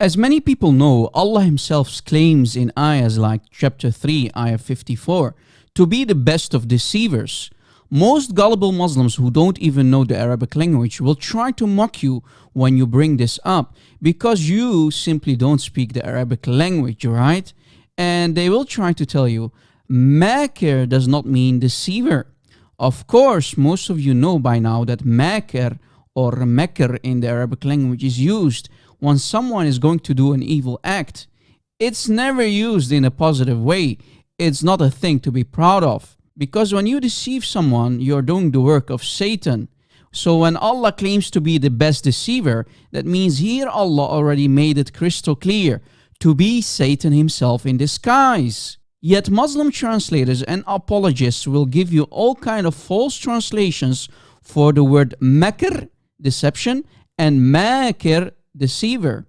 As many people know, Allah Himself claims in ayahs like chapter 3, ayah 54, to be the best of deceivers. Most gullible Muslims who don't even know the Arabic language will try to mock you when you bring this up because you simply don't speak the Arabic language, right? And they will try to tell you, makir does not mean deceiver. Of course, most of you know by now that makir or makr in the Arabic language is used when someone is going to do an evil act. It's never used in a positive way. It's not a thing to be proud of. Because when you deceive someone, you're doing the work of Satan. So when Allah claims to be the best deceiver, that means here Allah already made it crystal clear to be Satan himself in disguise. Yet Muslim translators and apologists will give you all kind of false translations for the word makr, deception, and makir, deceiver.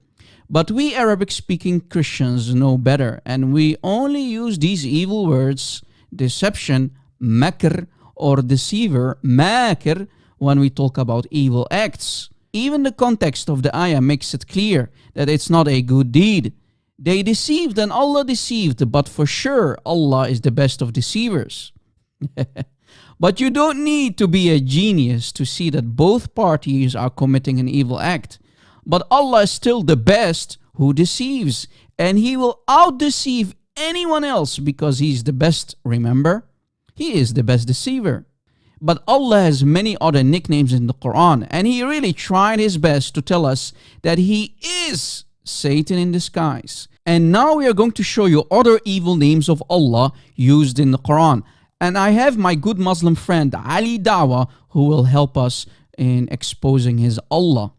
But we Arabic-speaking Christians know better, and we only use these evil words, deception, makr, or deceiver, makir, when we talk about evil acts. Even the context of the ayah makes it clear that it's not a good deed. They deceived and Allah deceived, but for sure Allah is the best of deceivers. But you don't need to be a genius to see that both parties are committing an evil act. But Allah is still the best who deceives, and He will out-deceive anyone else because He's the best, remember? He is the best deceiver. But Allah has many other nicknames in the Quran, and He really tried His best to tell us that He is Satan in disguise. And now we are going to show you other evil names of Allah used in the Quran. And I have my good Muslim friend Ali Dawah who will help us in exposing his Allah.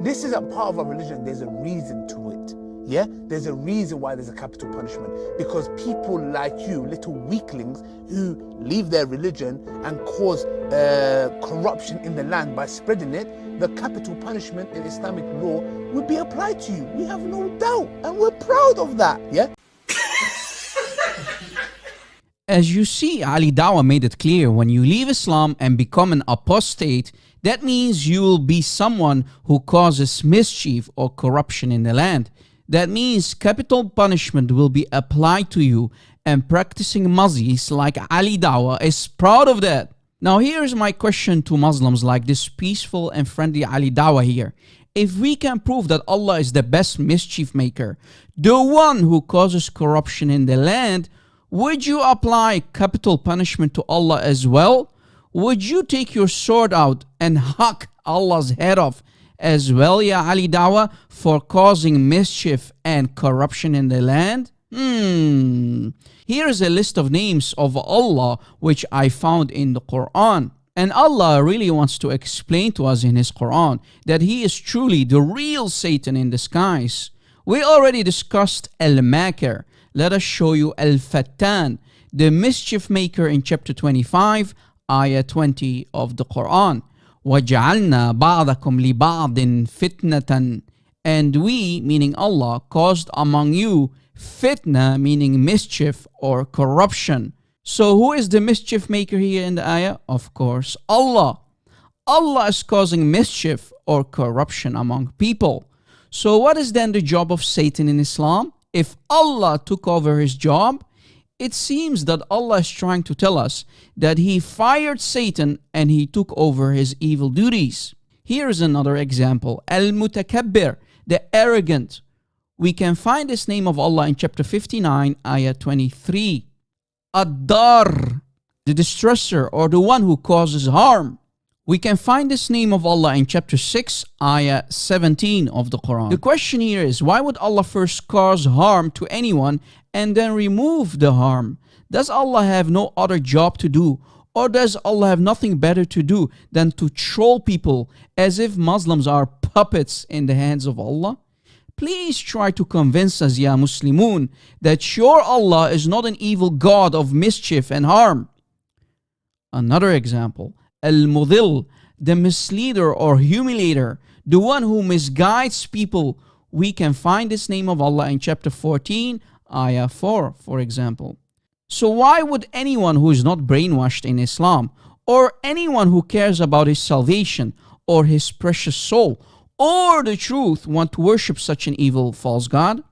This is a part of our religion. There's a reason to it. Yeah? There's a reason why there's a capital punishment. Because people like you, little weaklings, who leave their religion and cause corruption in the land by spreading it, the capital punishment in Islamic law will be applied to you. We have no doubt. And we're proud of that. Yeah? As you see, Ali Dawah made it clear, when you leave Islam and become an apostate, that means you will be someone who causes mischief or corruption in the land. That means capital punishment will be applied to you, and practicing Muzis like Ali Dawah is proud of that. Now here's my question to Muslims like this peaceful and friendly Ali Dawah here. If we can prove that Allah is the best mischief maker, the one who causes corruption in the land, would you apply capital punishment to Allah as well? Would you take your sword out and hack Allah's head off as well, Ya Ali Dawah, for causing mischief and corruption in the land? Here is a list of names of Allah which I found in the Quran. And Allah really wants to explain to us in His Quran that He is truly the real Satan in disguise. We already discussed Al-Makir. Let us show you Al-Fattan, the mischief maker in chapter 25, ayah 20 of the Quran. وَجَعَلْنَا بَعْضَكُمْ لِبَعْضٍ فِتْنَةً. And we, meaning Allah, caused among you fitna, meaning mischief or corruption. So who is the mischief maker here in the ayah? Of course, Allah. Allah is causing mischief or corruption among people. So what is then the job of Satan in Islam? If Allah took over his job, it seems that Allah is trying to tell us that He fired Satan and He took over his evil duties. Here is another example. Al-Mutakabbir, the arrogant. We can find this name of Allah in chapter 59, ayah 23. Ad-Dar, the distresser or the one who causes harm. We can find this name of Allah in chapter 6, ayah 17 of the Quran. The question here is, why would Allah first cause harm to anyone and then remove the harm? Does Allah have no other job to do? Or does Allah have nothing better to do than to troll people as if Muslims are puppets in the hands of Allah? Please try to convince us, Ya Muslimun, that your Allah is not an evil God of mischief and harm. Another example. Al-Mudhil, the misleader or humiliator, the one who misguides people. We can find this name of Allah in chapter 14, ayah 4, for example. So why would anyone who is not brainwashed in Islam, or anyone who cares about his salvation or his precious soul, or the truth want to worship such an evil false god?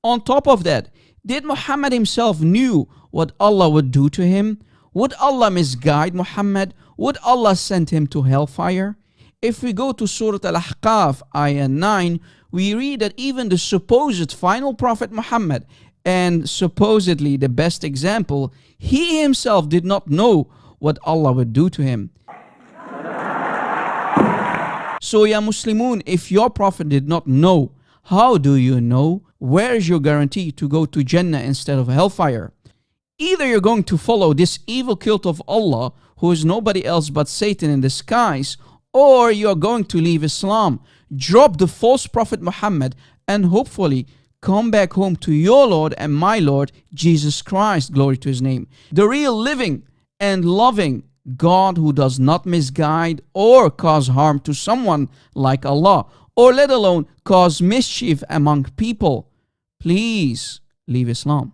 On top of that, did Muhammad himself knew what Allah would do to him? Would Allah misguide Muhammad? Would Allah send him to hellfire? If we go to Surah Al-Ahqaf, ayah 9, we read that even the supposed final prophet Muhammad, and supposedly the best example, he himself did not know what Allah would do to him. So, Ya Muslimun, if your prophet did not know, how do you know? Where is your guarantee to go to Jannah instead of hellfire? Either you're going to follow this evil cult of Allah, who is nobody else but Satan in disguise, or you are going to leave Islam, drop the false prophet Muhammad, and hopefully come back home to your Lord and my Lord, Jesus Christ, glory to his name. The real living and loving God who does not misguide or cause harm to someone like Allah, or let alone cause mischief among people. Please leave Islam.